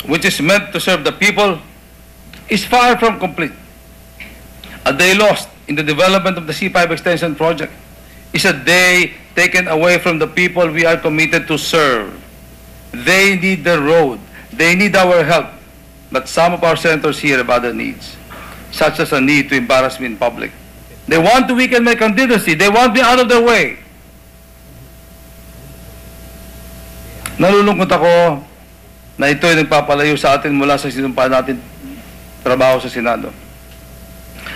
which is meant to serve the people, is far from complete. A day lost in the development of the C5 extension project is a day taken away from the people we are committed to serve. They need the road. They need our help. But some of our senators here have other needs, such as a need to embarrass me in public. They want to weaken my candidacy. They want me out of their way. Nalulungkot ako na ito ay nagpapalayo sa atin mula sa sinumpaan natin trabaho sa Senado.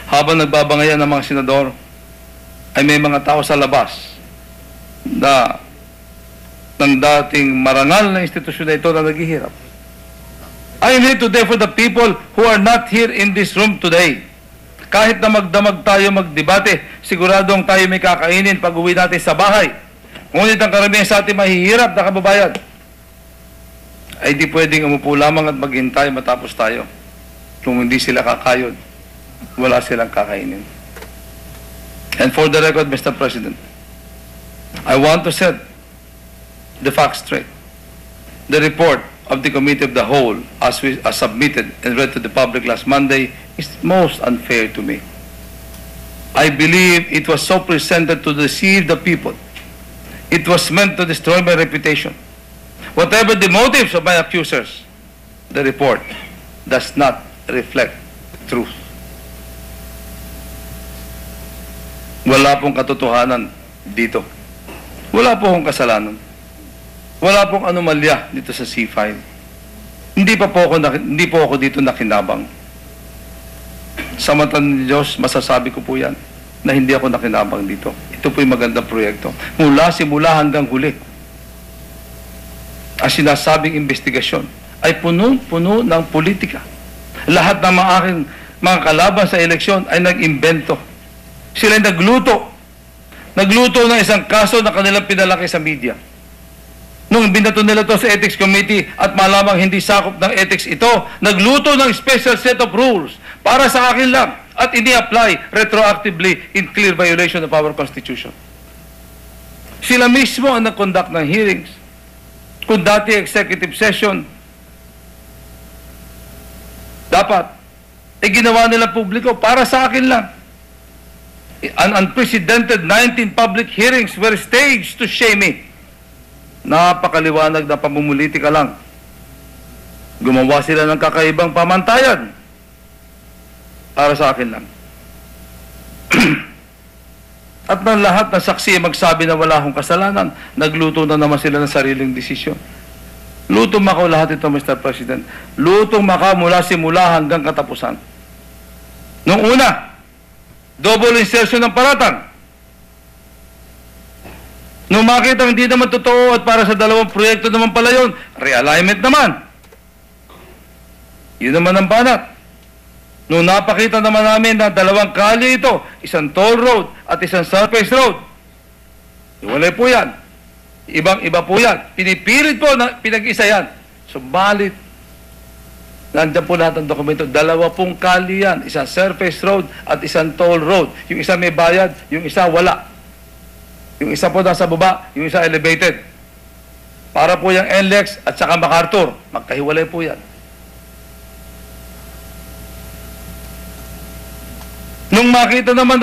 Habang nagbabangayan ng mga senador, ay may mga tao sa labas na ng dating marangal na institusyon na ito na naghihirap. I am here today for the people who are not here in this room today. Kahit na magdamag tayo magdebate, siguradong tayo may kakainin pag uwi natin sa bahay. Ngunit ang karamihan sa ating mahihirap na kababayan ay di pwedeng umupo lamang at maghintay matapos tayo. Kung hindi sila kakayod, wala silang kakainin. And for the record, Mr. President, I want to set the facts straight. The report of the Committee of the Whole, as submitted and read to the public last Monday, is most unfair to me. I believe it was so presented to deceive the people. It was meant to destroy my reputation. Whatever the motives of my accusers, the report does not reflect truth. Wala pong katotohanan dito. Wala po akong kasalanan. Wala pong anomalya dito sa C5. Hindi po ako dito nakinabang. Sa mata ng Diyos, masasabi ko po yan na hindi ako nakinabang dito. Ito po yung magandang proyekto. Simula hanggang huli. Ang sinasabing investigasyon ay puno-puno ng politika. Lahat ng mga kalaban sa eleksyon ay nag-imbento. Sila nagluto ng isang kaso na kanilang pinalaki sa media. Nung binato nila to sa Ethics Committee at malamang hindi sakop ng ethics ito, nagluto ng special set of rules para sa akin lang at ini-apply retroactively in clear violation of our Constitution. Sila mismo ang nag-conduct ng hearings. Kung dati executive session, dapat, ginawa nila publiko para sa akin lang. An unprecedented 19 public hearings were staged to shame me. Napakaliwanag na pamumulitika lang. Gumawa sila ng kakaibang pamantayan para sa akin lang. At ng lahat ng saksi magsabi na wala akong kasalanan, nagluto na naman sila ng sariling desisyon. Lutong Macau lahat ito, Mr. President. Lutong Macau mula simula hanggang katapusan. Nung una, double insertion ng paratang. Nung makita hindi naman totoo at para sa dalawang proyekto naman pala yun, realignment naman. Yun naman ang banat. Nung napakita naman namin na dalawang kalye ito, isang toll road at isang surface road, iwalay po yan. Ibang-iba po yan. Pinipilit po na pinag-isa yan. Subalit, nandiyan po lahat ng dokumento, 20 kalye yan, isang surface road at isang toll road. Yung isa may bayad, yung isa wala. Yung isa po nasa baba, yung isa elevated. Para po yung NLEX at saka MacArthur. Magkahiwalay po yan. Nung makita naman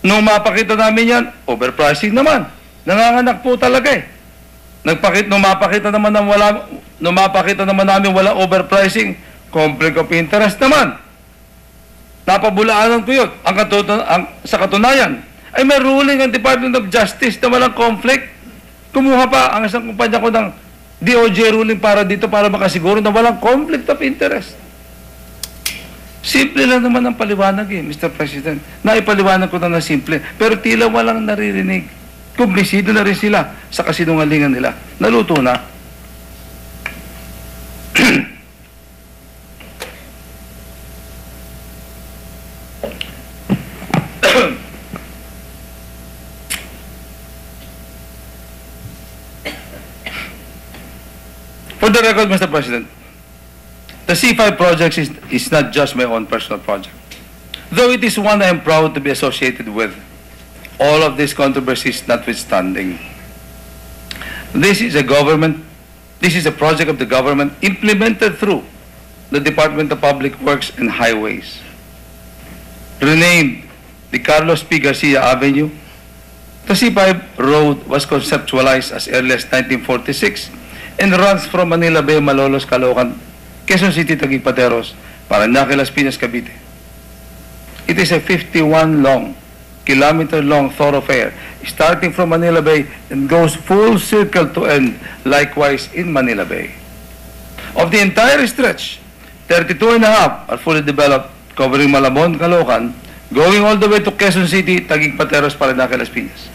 nung mapakita namin yan, overpricing naman. Nanganganak po talaga eh. Nung mapakita naman namin wala overpricing, conflict of interest naman. Napabulaanan ko yun. Sa katunayan, ay may ruling ang Department of Justice na walang conflict. Kumuha pa ang isang kumpanya ko ng DOJ ruling para dito para makasiguro na walang conflict of interest. Simple lang naman ang paliwanag eh, Mr. President. Naipaliwanag ko na simple. Pero tila walang naririnig. Kumbisido na rin sila sa kasinungalingan nila. Naluto na. For the record, Mr. President, the C5 project is not just my own personal project, though it is one I am proud to be associated with, all of these controversies notwithstanding. This is a government This is a project of the government implemented through the Department of Public Works and Highways. Renamed the Carlos P. Garcia Avenue, the C5 road was conceptualized as early as 1946 and runs from Manila Bay, Malolos, Caloocan, Quezon City, Taguig, Pateros, Parañaque, Las Piñas, Cavite. It is a 51-kilometer-long thoroughfare starting from Manila Bay and goes full circle to end likewise in Manila Bay. Of the entire stretch, 32.5 are fully developed, covering Malabon, Caloocan, going all the way to Quezon City, Taguig, Pateros, Parañaque, Las Piñas.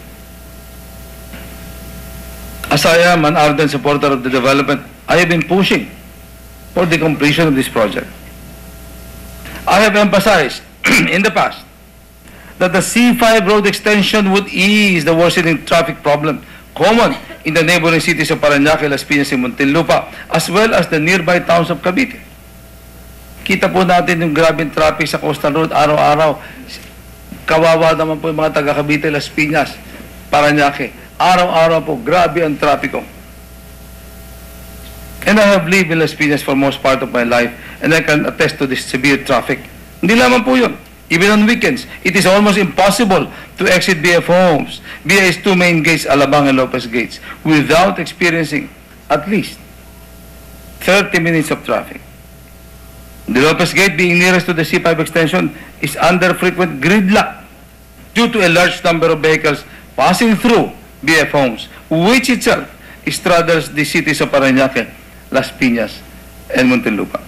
As I am an ardent supporter of the development, I have been pushing for the completion of this project. I have emphasized in the past that the C5 road extension would ease the worsening traffic problem common in the neighboring cities of Parañaque, Las Piñas, and Muntinlupa, as well as the nearby towns of Cavite. Kita po natin yung grabing traffic sa Coastal Road araw-araw. Kawawa naman po yung mga taga Cavite, Las Piñas, Parañaque. Araw-araw po, grabe ang trapiko. And I have lived in Las Piñas for most part of my life, and I can attest to this severe traffic. Hindi lamang po yun. Even on weekends, it is almost impossible to exit BF Homes via its two main gates, Alabang and Lopez gates, without experiencing at least 30 minutes of traffic. The Lopez gate, being nearest to the C5 extension, is under frequent gridlock due to a large number of vehicles passing through BF Homes, which itself straddles the cities of Parañaque, Las Piñas, and Muntinlupa.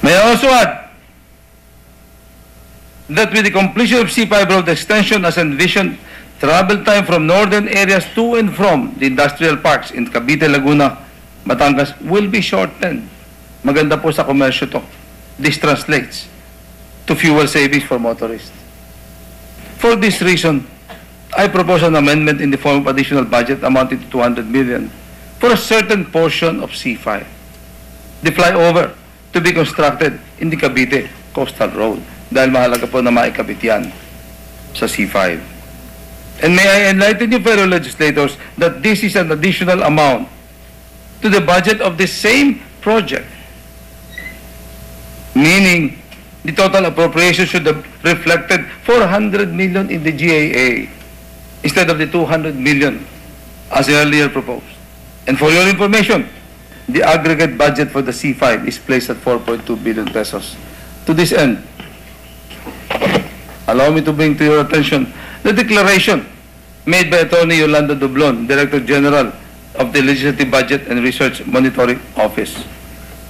May I also add that with the completion of C5 road extension as envisioned, travel time from northern areas to and from the industrial parks in Cavite, Laguna, Batangas will be shortened. Maganda po sa komersyo to. This translates to fuel savings for motorists. For this reason, I propose an amendment in the form of additional budget amounting to 200 million for a certain portion of C5. The flyover to be constructed in the Cavite Coastal Road dahil mahalaga po na maikabit yan sa C5. And may I enlighten you fellow legislators that this is an additional amount to the budget of the same project, meaning the total appropriation should have reflected 400 million in the GAA instead of the 200 million as earlier proposed. And for your information, the aggregate budget for the C5 is placed at 4.2 billion pesos. To this end, allow me to bring to your attention the declaration made by Attorney Yolanda Dublon, Director General of the Legislative Budget and Research Monitoring Office.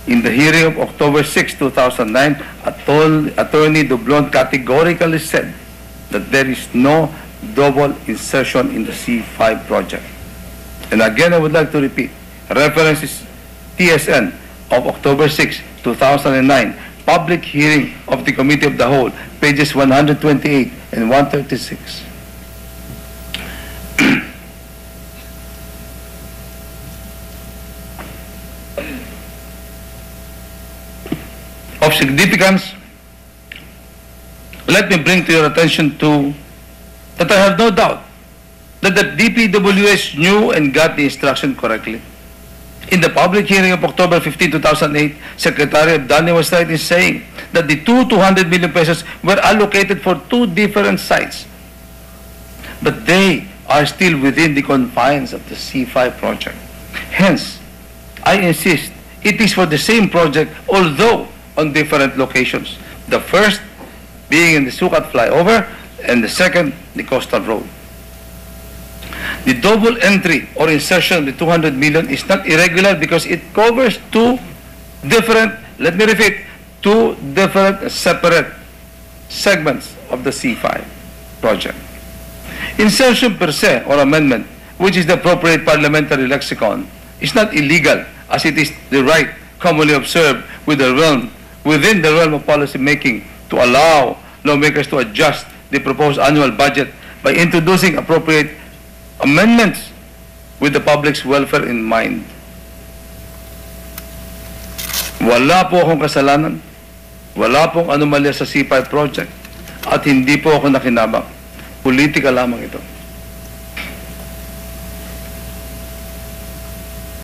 In the hearing of October 6, 2009, Attorney Dublon categorically said that there is no double insertion in the C5 project. And again, I would like to repeat, reference is TSN of October 6, 2009, public hearing of the Committee of the Whole, pages 128 and 136. Of significance, let me bring to your attention that I have no doubt that the DPWH knew and got the instruction correctly. In the public hearing of October 15, 2008, Secretary Abdani was right in saying that the 200 million pesos were allocated for two different sites, but they are still within the confines of the C5 project. Hence, I insist it is for the same project, although on different locations. The first being in the Sukat flyover, and the second, the Coastal Road. The double entry or insertion of the 200 million is not irregular because it covers two different, let me repeat, two different separate segments of the C5 project. Insertion per se or amendment, which is the appropriate parliamentary lexicon, is not illegal as it is the right commonly observed within the realm of policy making to allow lawmakers to adjust the proposed annual budget by introducing appropriate amendments with the public's welfare in mind. Wala po akong kasalanan, wala pong anomalya sa C5 project, at hindi po ako nakinabang. Politika lamang ito.